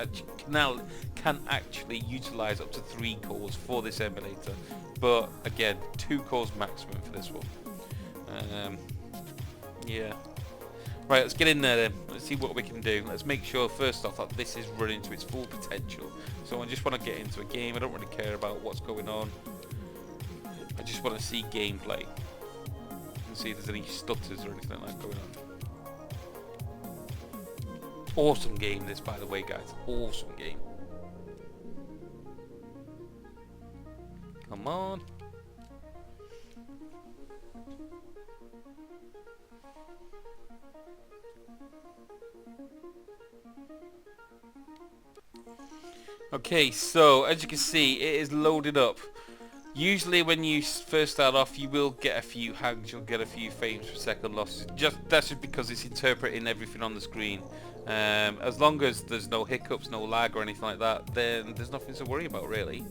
can actually utilize up to 3 cores for this emulator, but again, 2 cores maximum for this one. Yeah. Right, let's get in there then. Let's see what we can do. Let's make sure first off that this is running to its full potential. So I just want to get into a game. I don't really care about what's going on. I just want to see gameplay and see if there's any stutters or anything like that going on. Awesome game this, by the way, guys. Awesome game. Come on. Okay, so as you can see, it is loaded up. Usually when you first start off, you will get a few hangs, you'll get a few frames per second losses. That's just because it's interpreting everything on the screen. As long as there's no hiccups, no lag or anything like that, then there's nothing to worry about really.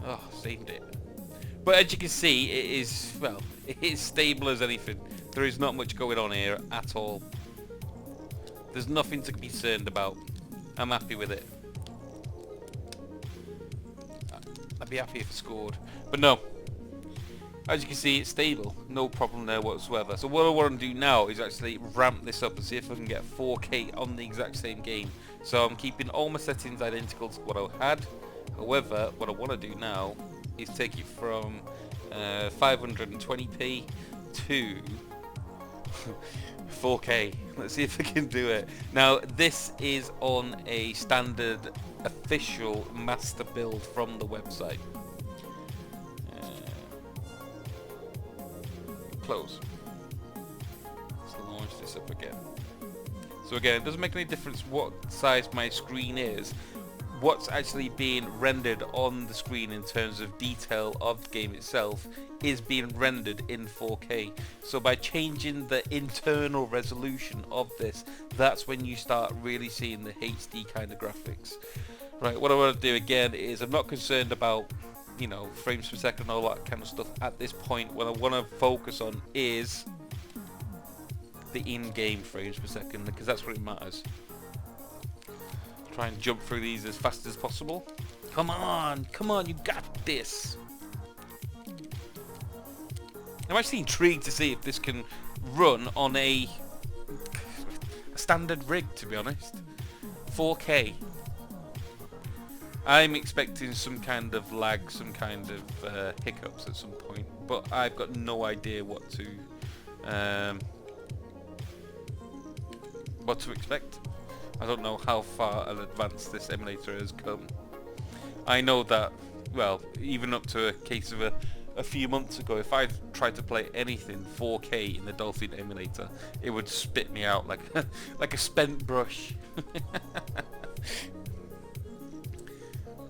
Oh, saved it. But as you can see, it is, well, it is stable as anything. There is not much going on here at all. There's nothing to be concerned about. I'm happy with it. I'd be happy if it scored. But no. As you can see, it's stable. No problem there whatsoever. So what I want to do now is actually ramp this up and see if I can get 4K on the exact same game. So I'm keeping all my settings identical to what I had. However, what I want to do now is take it from 520p to 4K. Let's see if I can do it. Now, this is on a standard official master build from the website. Close. Let's launch this up again. So again, it doesn't make any difference what size my screen is. What's actually being rendered on the screen in terms of detail of the game itself is being rendered in 4K. So by changing the internal resolution of this, that's when you start really seeing the HD kind of graphics. Right, what I want to do again is I'm not concerned about, you know, frames per second and all that kind of stuff at this point. What I want to focus on is the in-game frames per second, because that's what it matters. Try and jump through these as fast as possible. Come on, you got this. I'm actually intrigued to see if this can run on a standard rig, to be honest. 4K. I'm expecting some kind of lag, some kind of hiccups at some point, but I've got no idea what to expect. I don't know how far in advance this emulator has come. I know that, well, even up to a case of a few months ago, if I tried to play anything 4K in the Dolphin emulator, it would spit me out like like a spent brush.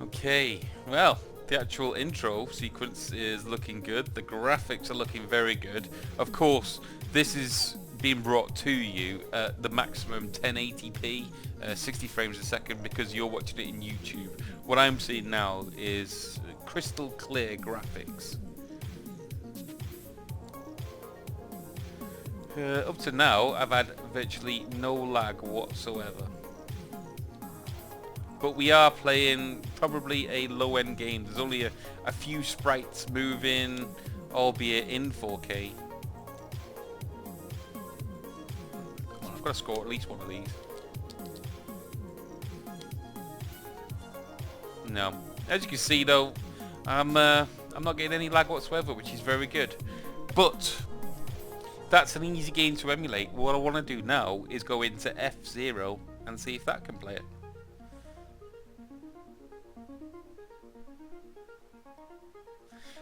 Okay, well, the actual intro sequence is looking good. The graphics are looking very good. Of course, this is being brought to you at the maximum 1080p, 60 frames a second, because you're watching it in YouTube. What I'm seeing now is crystal clear graphics. Up to now, I've had virtually no lag whatsoever. But we are playing probably a low-end game. There's only a few sprites moving, albeit in 4K. Come on, I've got to score at least one of these. No. As you can see though, I'm not getting any lag whatsoever, which is very good. But that's an easy game to emulate. What I want to do now is go into F0 and see if that can play it.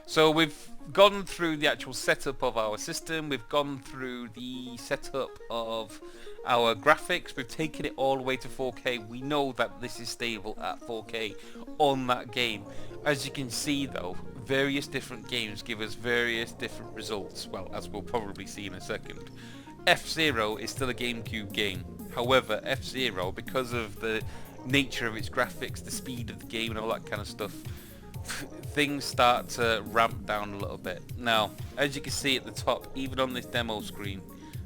So we've gone through the actual setup of our system, we've gone through the setup of our graphics, we've taken it all the way to 4K. We know that this is stable at 4K on that game. As you can see though, various different games give us various different results, well, as we'll probably see in a second. F-Zero is still a GameCube game. However, F-Zero, because of the nature of its graphics, the speed of the game and all that kind of stuff, things start to ramp down a little bit. Now, as you can see at the top, even on this demo screen,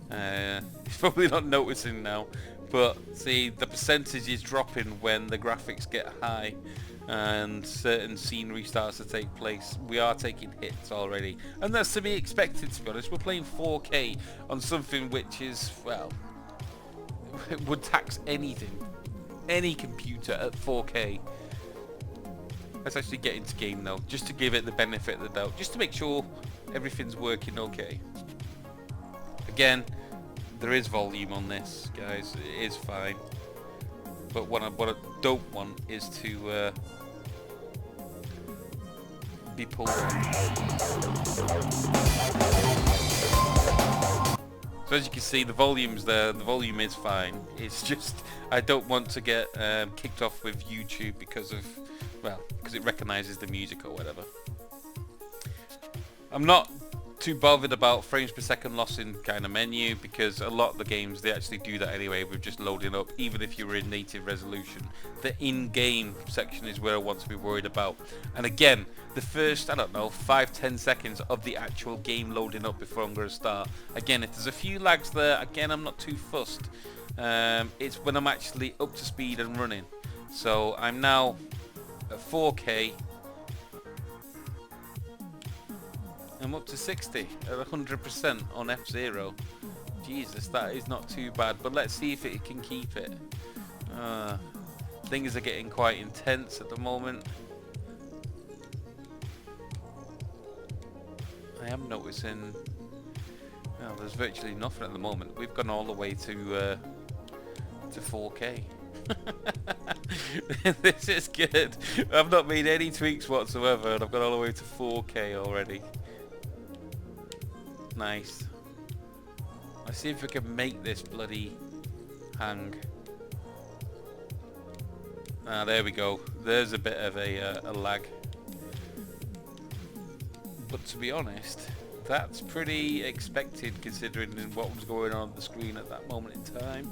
it's probably not noticing now, but see, the percentage is dropping when the graphics get high and certain scenery starts to take place. We are taking hits already, and that's to be expected, to be honest. We're playing 4K on something which is, well, would tax anything, any computer at 4K. Let's actually get into game now, just to give it the benefit of the doubt, just to make sure everything's working okay. Again, there is volume on this, guys, it is fine. But what I don't want is to be pulled on. So as you can see, the volume's there, the volume is fine. It's just, I don't want to get kicked off with YouTube because of, well, because it recognises the music or whatever. I'm not too bothered about frames per second loss in kind of menu, because a lot of the games, they actually do that anyway with just loading up, even if you're in native resolution. The in-game section is where I want to be worried about. And again, the first, I don't know, 5-10 seconds of the actual game loading up before I'm going to start. Again, if there's a few lags there, again, I'm not too fussed. It's when I'm actually up to speed and running. So I'm now at 4K. I'm up to 60 at 100% on F-Zero. Jesus, that is not too bad, but let's see if it can keep it. Things are getting quite intense at the moment. I am noticing, well, there's virtually nothing at the moment. We've gone all the way to 4K. This is good. I've not made any tweaks whatsoever, and I've gone all the way to 4K already. Nice. Let's see if we can make this bloody hang. Ah, there we go. There's a bit of a lag. But to be honest, that's pretty expected considering what was going on the screen at that moment in time.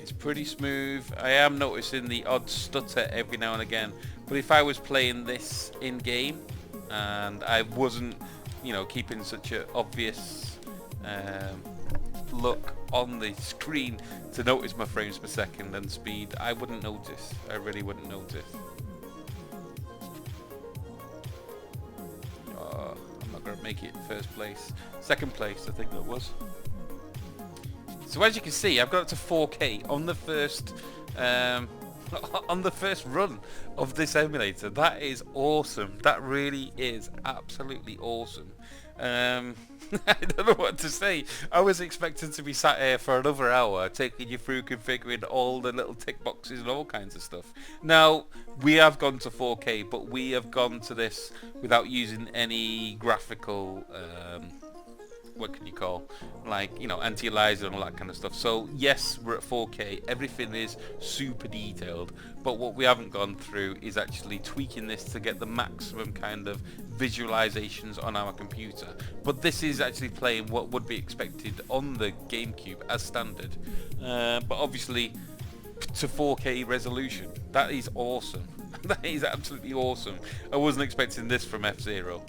It's pretty smooth. I am noticing the odd stutter every now and again. But if I was playing this in game and I wasn't, you know, keeping such an obvious look on the screen to notice my frames per second and speed, I wouldn't notice. I really wouldn't notice. Oh, I'm not going to make it first place. Second place, I think that was. So as you can see, I've got up to 4K on the first run of this emulator. That is awesome. That really is absolutely awesome. I don't know what to say. I was expecting to be sat here for another hour taking you through configuring all the little tick boxes and all kinds of stuff. Now, we have gone to 4K, but we have gone to this without using any graphical what can you call, like, you know, anti-aliasing and all that kind of stuff. So yes, we're at 4K, everything is super detailed, but what we haven't gone through is actually tweaking this to get the maximum kind of visualizations on our computer. But this is actually playing what would be expected on the GameCube as standard, but obviously to 4K resolution. That is awesome. That is absolutely awesome. I wasn't expecting this from F-Zero.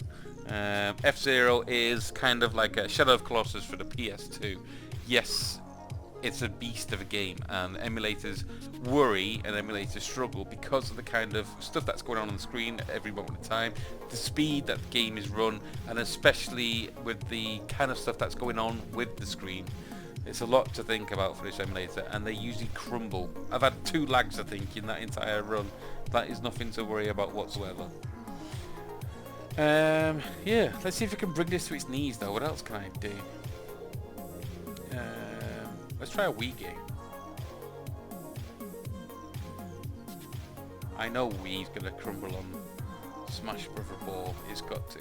F-Zero is kind of like a Shadow of Colossus for the PS2. Yes, it's a beast of a game, and emulators worry and emulators struggle because of the kind of stuff that's going on the screen at every moment in time, the speed that the game is run, and especially with the kind of stuff that's going on with the screen. It's a lot to think about for this emulator, and they usually crumble. I've had 2 lags, I think, in that entire run. That is nothing to worry about whatsoever. Yeah, let's see if we can bring this to its knees though. What else can I do? Let's try a Wii game. I know Wii's gonna crumble on Smash Brother Ball. It's got to.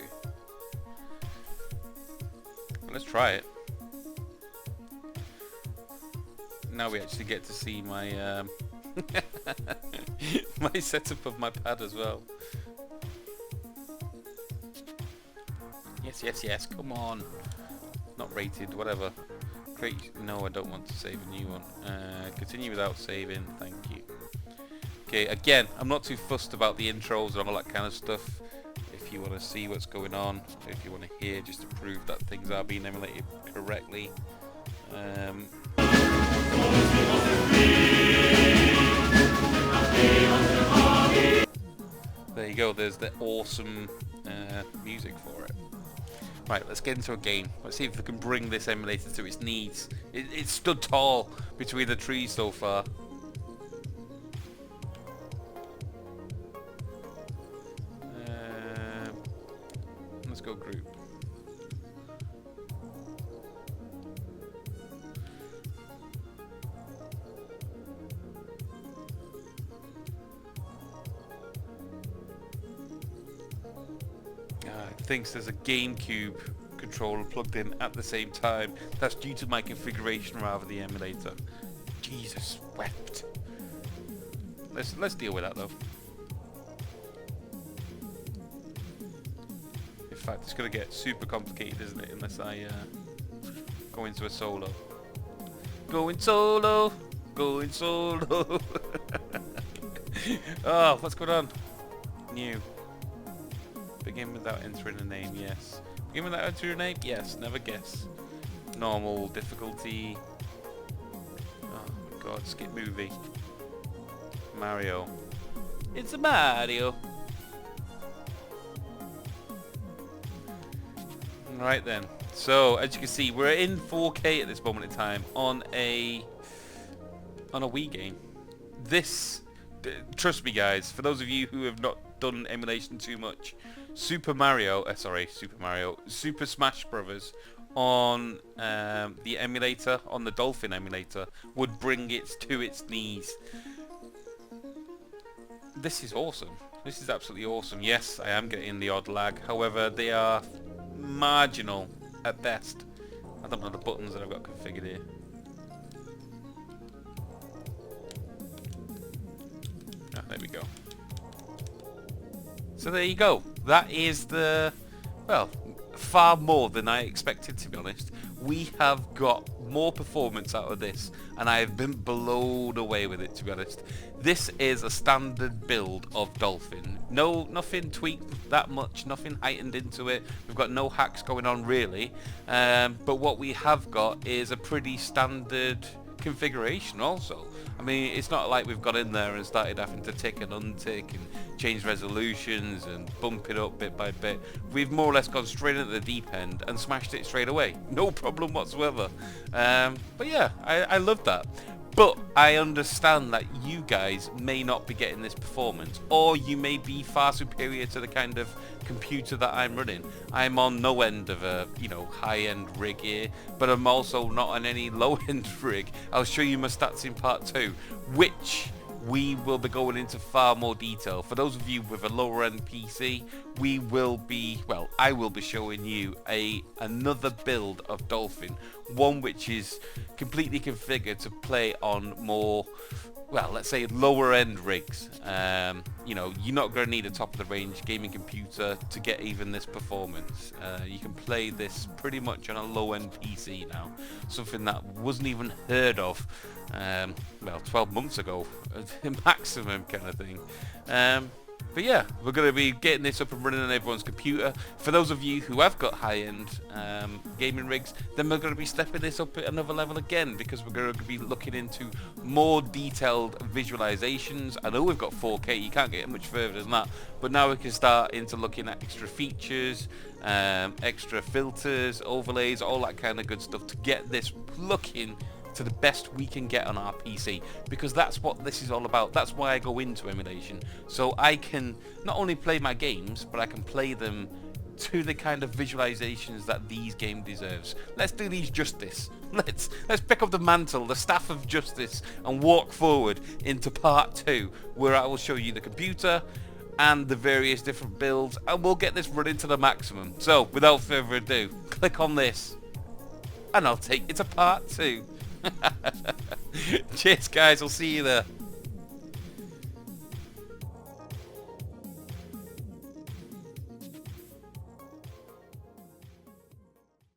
But let's try it. Now we actually get to see my my setup of my pad as well. Yes, yes, yes, come on. Not rated, whatever. Create, no, I don't want to save a new one. Continue without saving, thank you. Okay, again, I'm not too fussed about the intros and all that kind of stuff. If you want to see what's going on, if you want to hear, just to prove that things are being emulated correctly. There you go, there's the awesome music for it. Right, let's get into a game. Let's see if we can bring this emulator to its knees. It's stood tall between the trees so far. Let's go group. It thinks there's a GameCube controller plugged in at the same time. That's due to my configuration rather than the emulator. Jesus wept. Let's deal with that though. fact, it's going to get super complicated, isn't it, unless I go into a solo. Going solo! Going solo! Oh, what's going on? New. Begin without entering a name, yes. Begin without entering a name? Yes, never guess. Normal difficulty. Oh my god, skip movie. Mario. It's a Mario! Right then. So, as you can see, we're in 4K at this moment in time on a Wii game. This, trust me guys, for those of you who have not done emulation too much, Super Smash Brothers on the emulator, on the Dolphin emulator, would bring it to its knees. This is awesome. This is absolutely awesome. Yes, I am getting the odd lag. However, they are marginal at best. I don't know the buttons that I've got configured here. Ah, there we go. So there you go. That is the, well, far more than I expected, to be honest. We have got more performance out of this, and I have been blown away with it, to be honest. This is a standard build of Dolphin. No, nothing tweaked that much, nothing heightened into it. We've got no hacks going on really, but what we have got is a pretty standard configuration also. I mean, it's not like we've got in there and started having to tick and untick and change resolutions and bump it up bit by bit. We've more or less gone straight into the deep end and smashed it straight away. No problem whatsoever. But yeah, I love that. But I understand that you guys may not be getting this performance, or you may be far superior to the kind of computer that I'm running. I'm on no end of a, you know, high-end rig here, but I'm also not on any low-end rig. I'll show you my stats in part 2, which we will be going into far more detail. For those of you with a lower end PC, we will be, well, I will be showing you another build of Dolphin, one which is completely configured to play on more, well, let's say lower end rigs. You know, you're not going to need a top of the range gaming computer to get even this performance. You can play this pretty much on a low end PC now, something that wasn't even heard of, well, 12 months ago, maximum kind of thing. But yeah, we're going to be getting this up and running on everyone's computer. For those of you who have got high-end gaming rigs, then we're going to be stepping this up at another level again, because we're going to be looking into more detailed visualizations. I know we've got 4K, you can't get much further than that, but now we can start into looking at extra features, extra filters, overlays, all that kind of good stuff to get this looking to the best we can get on our PC, because that's what this is all about. That's why I go into emulation, so I can not only play my games, but I can play them to the kind of visualizations that these games deserves. Let's do these justice. Let's pick up the mantle, the staff of justice, and walk forward into part 2, where I will show you the computer and the various different builds, and we'll get this running to the maximum. So without further ado, click on this and I'll take you to part 2. Cheers guys, I'll see you there.